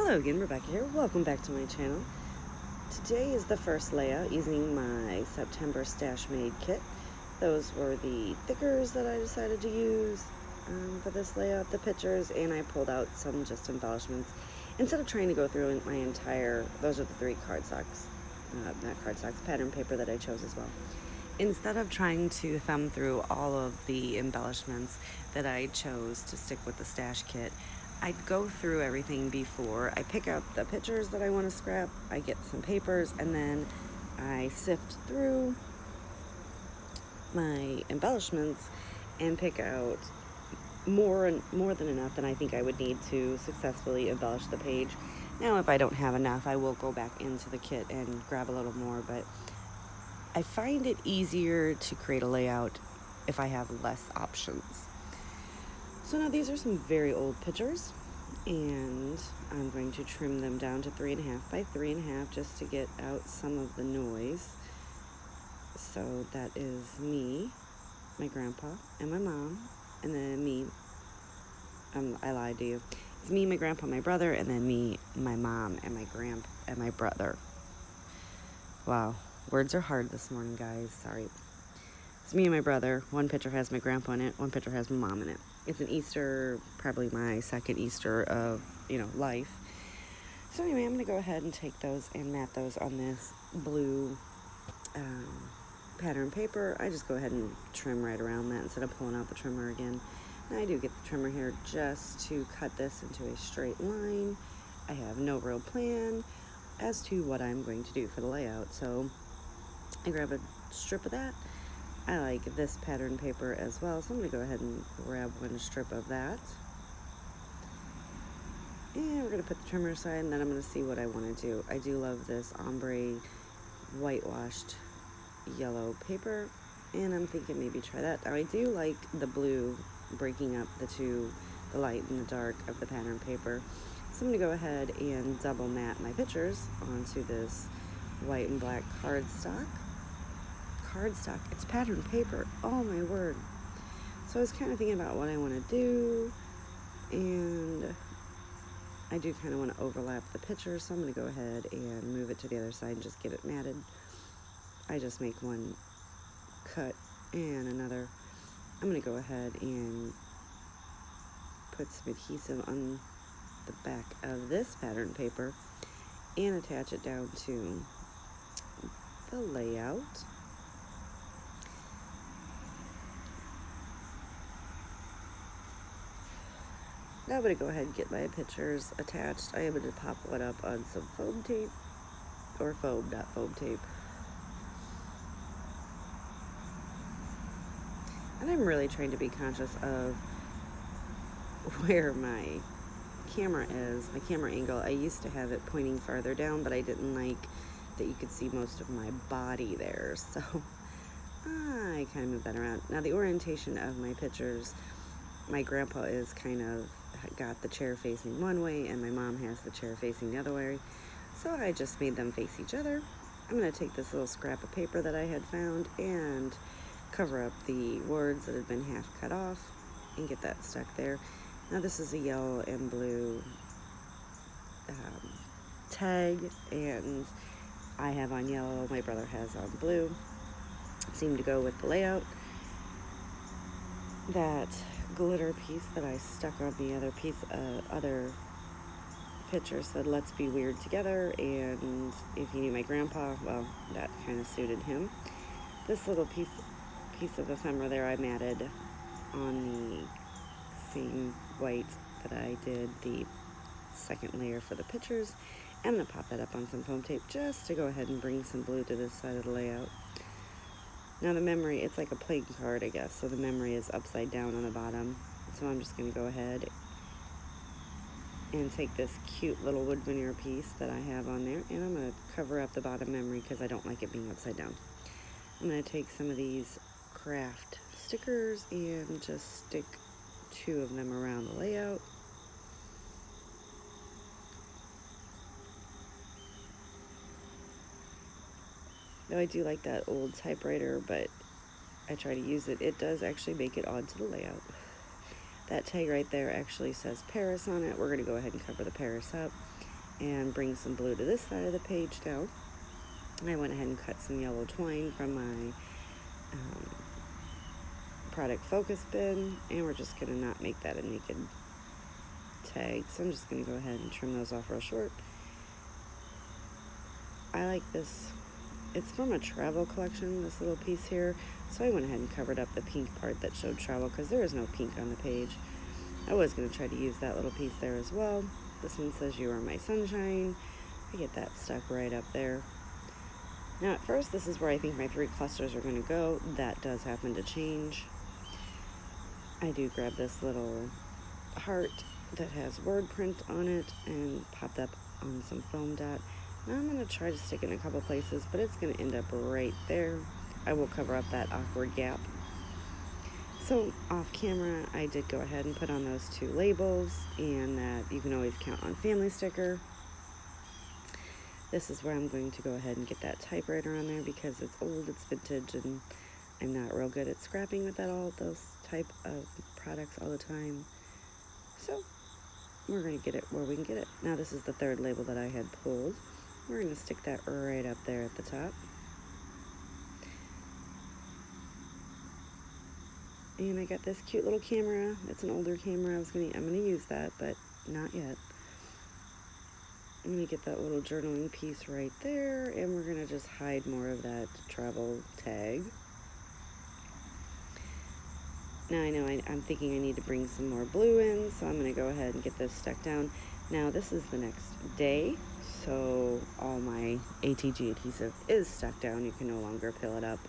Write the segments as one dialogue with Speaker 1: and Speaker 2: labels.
Speaker 1: Hello again, Rebecca here. Welcome back to my channel. Today is the first layout using my September Stash Made kit. Those were the thickers that I decided to use for this layout, the pictures, and I pulled out some just embellishments. Instead of trying to go through my entire, those are the three cardstocks, not cardstocks, pattern paper that I chose as well. Instead of trying to thumb through all of the embellishments that I chose to stick with the stash kit, I'd go through everything before. I pick out the pictures that I want to scrap, I get some papers, and then I sift through my embellishments and pick out more than enough than I think I would need to successfully embellish the page. Now, if I don't have enough, I will go back into the kit and grab a little more, but I find it easier to create a layout if I have less options. So now these are some very old pictures, and I'm going to trim them down to 3.5 by 3.5 just to get out some of the noise. So that is me, my grandpa, and my mom, and then me. I lied to you. It's me, my grandpa, my brother, and then me, my mom, and my brother. Wow, words are hard this morning, guys. Sorry. It's me and my brother. One picture has my grandpa in it. One picture has my mom in it. It's an Easter, probably my second Easter of, life. So anyway, I'm going to go ahead and take those and mat those on this blue pattern paper. I just go ahead and trim right around that instead of pulling out the trimmer again. Now I do get the trimmer here just to cut this into a straight line. I have no real plan as to what I'm going to do for the layout. So I grab a strip of that. I like this pattern paper as well, so I'm going to go ahead and grab one strip of that. And we're going to put the trimmer aside, and then I'm going to see what I want to do. I do love this ombre whitewashed yellow paper, and I'm thinking maybe try that. Now, I do like the blue breaking up the light and the dark of the pattern paper. So I'm going to go ahead and double mat my pictures onto this white and black cardstock. It's pattern paper. Oh my word. So I was kind of thinking about what I want to do, and I do kind of want to overlap the picture, so I'm going to go ahead and move it to the other side and just get it matted. I just make one cut and another. I'm going to go ahead and put some adhesive on the back of this pattern paper and attach it down to the layout. Now I'm going to go ahead and get my pictures attached. I am going to pop one up on some foam tape, or foam, not foam tape. And I'm really trying to be conscious of where my camera is, my camera angle. I used to have it pointing farther down, but I didn't like that you could see most of my body there. So I kind of moved that around. Now the orientation of my pictures, my grandpa is kind of got the chair facing one way, and my mom has the chair facing the other way. So I just made them face each other. I'm going to take this little scrap of paper that I had found and cover up the words that had been half cut off and get that stuck there. Now this is a yellow and blue tag, and I have on yellow, my brother has on blue. It seemed to go with the layout. That glitter piece that I stuck on the other piece, other picture said, "Let's be weird together," and if you knew my grandpa, well, that kind of suited him. This little piece of ephemera there I matted on the same white that I did the second layer for the pictures. I'm going to pop that up on some foam tape just to go ahead and bring some blue to this side of the layout. Now the memory, it's like a playing card, I guess, so the memory is upside down on the bottom. So I'm just going to go ahead and take this cute little wood veneer piece that I have on there, and I'm going to cover up the bottom memory because I don't like it being upside down. I'm going to take some of these craft stickers and just stick 2 of them around the layout. Now I do like that old typewriter, but I try to use it. It does actually make it onto the layout. That tag right there actually says Paris on it. We're going to go ahead and cover the Paris up. and bring some blue to this side of the page now. I went ahead and cut some yellow twine from my product focus bin, and we're just going to not make that a naked tag, so I'm just going to go ahead and trim those off real short. I like this. It's from a travel collection, this little piece here, so I went ahead and covered up the pink part that showed travel because there is no pink on the page. I was going to try to use that little piece there as well. This one says "You Are My Sunshine." I get that stuck right up there. Now at first this is where I think my 3 clusters are going to go. That does happen to change. I do grab this little heart that has word print on it and pop that on some foam dot. Now I'm going to try to stick it in a couple places, but it's going to end up right there. I will cover up that awkward gap. So off camera, I did go ahead and put on those 2 labels, and that you can always count on family sticker. This is where I'm going to go ahead and get that typewriter on there because it's old, it's vintage, and I'm not real good at scrapping with those type of products all the time. So we're going to get it where we can get it. Now this is the 3rd label that I had pulled. We're going to stick that right up there at the top. And I got this cute little camera. It's an older camera. I'm gonna use that, but not yet. I'm gonna get that little journaling piece right there, and we're gonna just hide more of that travel tag. Now I know I'm thinking I need to bring some more blue in, so I'm gonna go ahead and get this stuck down. Now this is the next day, so all my ATG adhesive is stuck down. You can no longer peel it up.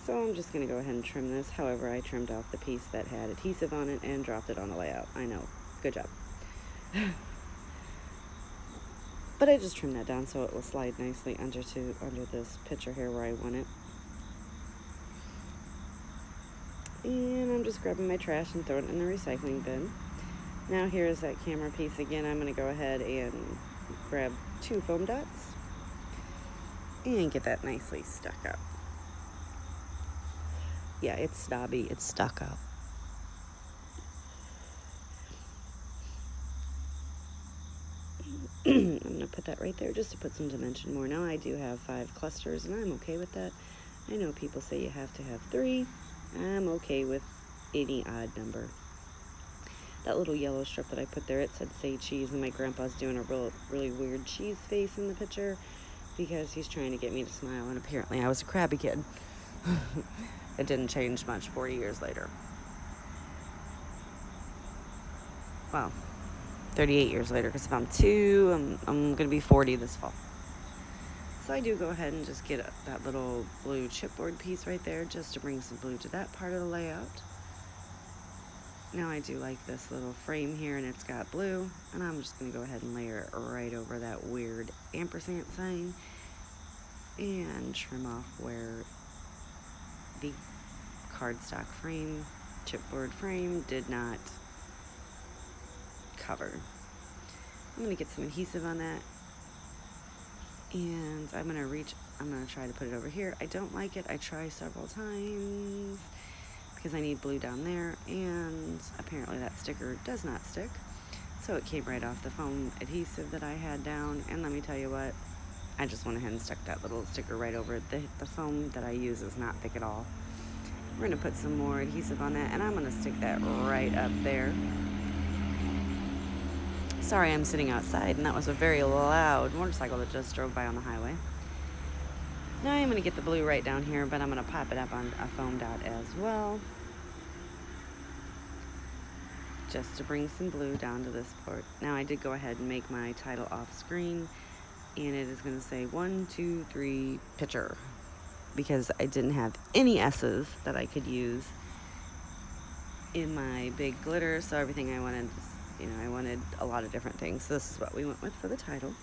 Speaker 1: So I'm just going to go ahead and trim this. However, I trimmed off the piece that had adhesive on it and dropped it on the layout. I know. Good job. But I just trimmed that down so it will slide nicely under this picture here where I want it. And I'm just grabbing my trash and throwing it in the recycling bin. Now here's that camera piece again. I'm going to go ahead and grab 2 foam dots and get that nicely stuck up. Yeah, it's snobby. It's stuck up. I'm going to put that right there just to put some dimension more. Now I do have 5 clusters, and I'm okay with that. I know people say you have to have 3. I'm okay with any odd number. That little yellow strip that I put there, it said "Say Cheese," and my grandpa's doing a really weird cheese face in the picture because he's trying to get me to smile, and apparently I was a crabby kid. It didn't change much 40 years later. Well, 38 years later, because if I'm 2, I'm going to be 40 this fall. So I do go ahead and just get that little blue chipboard piece right there just to bring some blue to that part of the layout. Now I do like this little frame here, and it's got blue, and I'm just going to go ahead and layer it right over that weird ampersand sign and trim off where the cardstock frame, chipboard frame did not cover. I'm going to get some adhesive on that, and I'm going to try to put it over here. I don't like it. I try several times because I need blue down there, and apparently that sticker does not stick. So it came right off the foam adhesive that I had down, and let me tell you what, I just went ahead and stuck that little sticker right over it. The foam that I use is not thick at all. We're going to put some more adhesive on that, and I'm going to stick that right up there. Sorry, I'm sitting outside, and that was a very loud motorcycle that just drove by on the highway. Now I'm going to get the blue right down here, but I'm going to pop it up on a foam dot as well, just to bring some blue down to this part. Now I did go ahead and make my title off screen, and it is going to say 1, 2, 3 picture, because I didn't have any S's that I could use in my big glitter, so everything I wanted, I wanted a lot of different things. So this is what we went with for the title.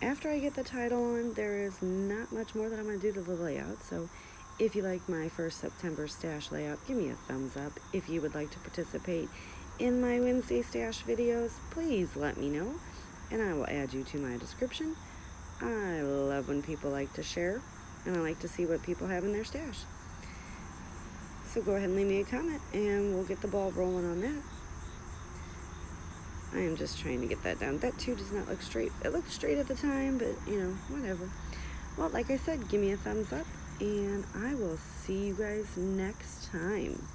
Speaker 1: After I get the title on, there is not much more that I'm going to do to the layout. So if you like my first September stash layout, give me a thumbs up. If you would like to participate in my Wednesday stash videos, please let me know, and I will add you to my description. I love when people like to share, and I like to see what people have in their stash. So go ahead and leave me a comment, and we'll get the ball rolling on that. I am just trying to get that down. That too does not look straight. It looked straight at the time, but whatever. Well, like I said, give me a thumbs up, and I will see you guys next time.